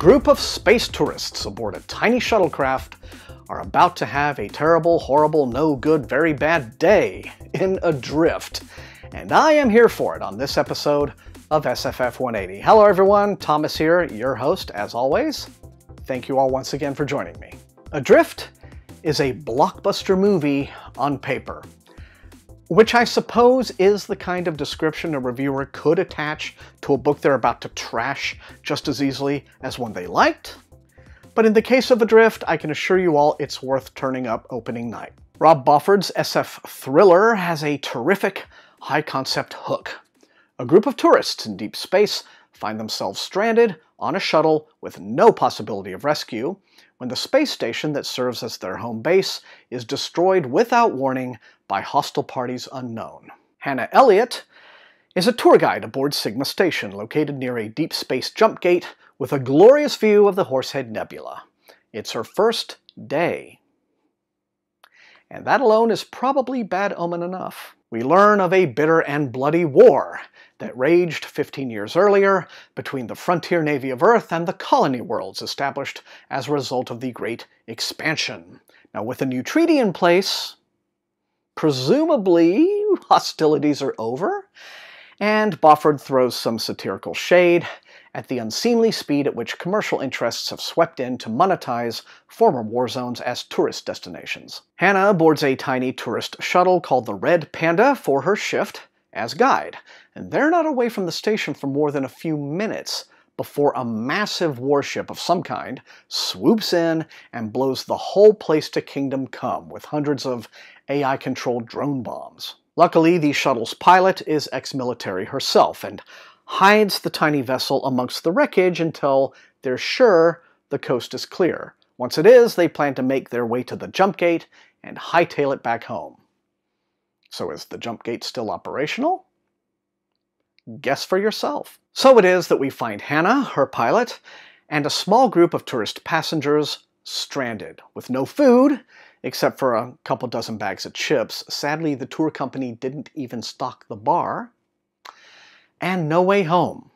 group of space tourists aboard a tiny shuttlecraft are about to have a terrible, horrible, no good, very bad day in Adrift. And I am here for it on this episode of SFF180. Hello everyone, Thomas here, your host as always. Thank you all once again for joining me. Adrift is a blockbuster movie on paper, which I suppose is the kind of description a reviewer could attach to a book they're about to trash just as easily as one they liked. But in the case of Adrift, I can assure you all it's worth turning up opening night. Rob Boffard's SF thriller has a terrific, high-concept hook. A group of tourists in deep space find themselves stranded on a shuttle with no possibility of rescue when the space station that serves as their home base is destroyed without warning by hostile parties unknown. Hannah Elliott is a tour guide aboard Sigma Station, located near a deep space jump gate with a glorious view of the Horsehead Nebula. It's her first day. And that alone is probably bad omen enough. We learn of a bitter and bloody war that raged 15 years earlier between the frontier navy of Earth and the colony worlds established as a result of the Great Expansion. Now, with a new treaty in place, presumably hostilities are over, and Boffard throws some satirical shade at the unseemly speed at which commercial interests have swept in to monetize former war zones as tourist destinations. Hannah boards a tiny tourist shuttle called the Red Panda for her shift as guide, and they're not away from the station for more than a few minutes before a massive warship of some kind swoops in and blows the whole place to kingdom come with hundreds of AI-controlled drone bombs. Luckily, the shuttle's pilot is ex-military herself and hides the tiny vessel amongst the wreckage until they're sure the coast is clear. Once it is, they plan to make their way to the jump gate and hightail it back home. So is the jump gate still operational? Guess for yourself. So it is that we find Hannah, her pilot, and a small group of tourist passengers stranded with no food, except for a couple dozen bags of chips. Sadly, the tour company didn't even stock the bar. And no way home.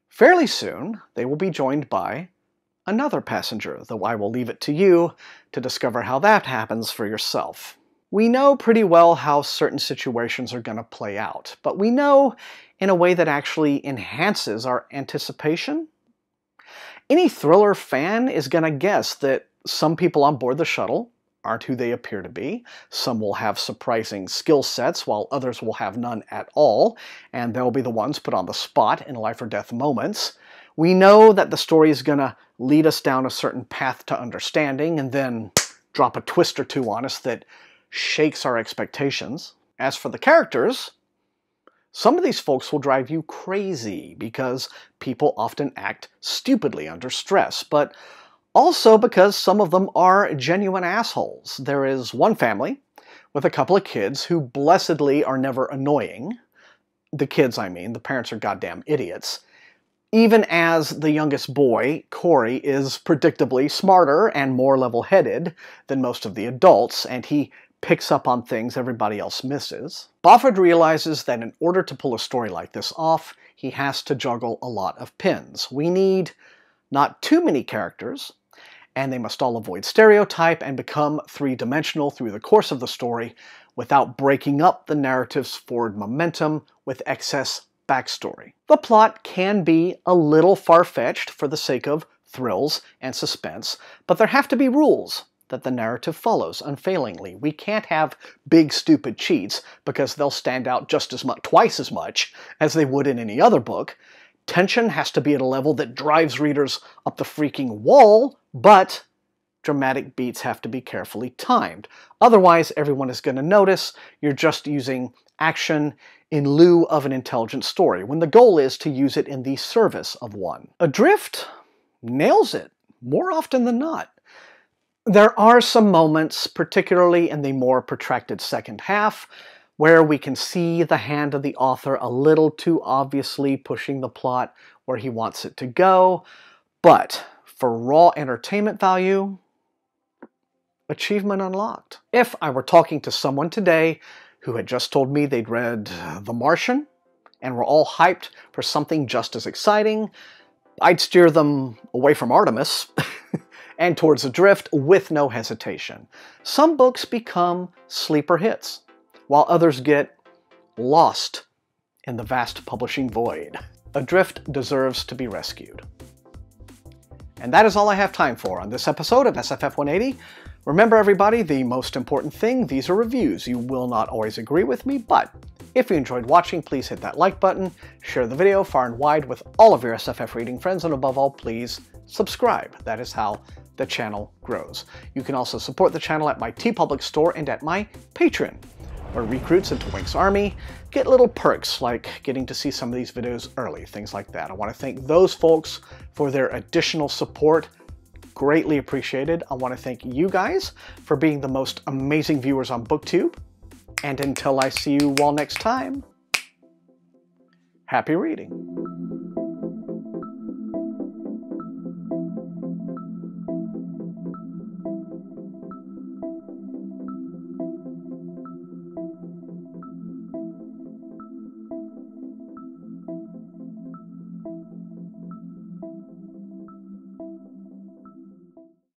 Fairly soon, they will be joined by another passenger, though I will leave it to you to discover how that happens for yourself. We know pretty well how certain situations are going to play out, but we know in a way that actually enhances our anticipation. Any thriller fan is going to guess that some people on board the shuttle aren't who they appear to be. Some will have surprising skill sets, while others will have none at all, and they'll be the ones put on the spot in life or death moments. We know that the story is going to lead us down a certain path to understanding and then drop a twist or two on us that shakes our expectations. As for the characters, some of these folks will drive you crazy because people often act stupidly under stress, but also because some of them are genuine assholes. There is one family with a couple of kids who blessedly are never annoying. The kids, I mean. The parents are goddamn idiots. Even as the youngest boy, Corey, is predictably smarter and more level-headed than most of the adults, and he picks up on things everybody else misses. Boffard realizes that in order to pull a story like this off, he has to juggle a lot of pins. We need not too many characters, and they must all avoid stereotype and become three-dimensional through the course of the story without breaking up the narrative's forward momentum with excess backstory. The plot can be a little far-fetched for the sake of thrills and suspense, but there have to be rules that the narrative follows unfailingly. We can't have big stupid cheats because they'll stand out just as much, twice as much, as they would in any other book. Tension has to be at a level that drives readers up the freaking wall, but dramatic beats have to be carefully timed. Otherwise, everyone is going to notice you're just using action in lieu of an intelligent story, when the goal is to use it in the service of one. Adrift nails it, more often than not. There are some moments, particularly in the more protracted second half, where we can see the hand of the author a little too obviously pushing the plot where he wants it to go, but for raw entertainment value, achievement unlocked. If I were talking to someone today who had just told me they'd read The Martian and were all hyped for something just as exciting, I'd steer them away from Artemis and towards Adrift with no hesitation. Some books become sleeper hits, while others get lost in the vast publishing void. Adrift deserves to be rescued. And that is all I have time for on this episode of SFF180. Remember everybody, the most important thing, these are reviews. You will not always agree with me, but if you enjoyed watching, please hit that like button, share the video far and wide with all of your SFF reading friends, and above all, please subscribe. That is how the channel grows. You can also support the channel at my TeePublic store and at my Patreon, where recruits into Wink's Army get little perks like getting to see some of these videos early, things like that. I want to thank those folks for their additional support. Greatly appreciated. I want to thank you guys for being the most amazing viewers on BookTube. And until I see you all next time, happy reading.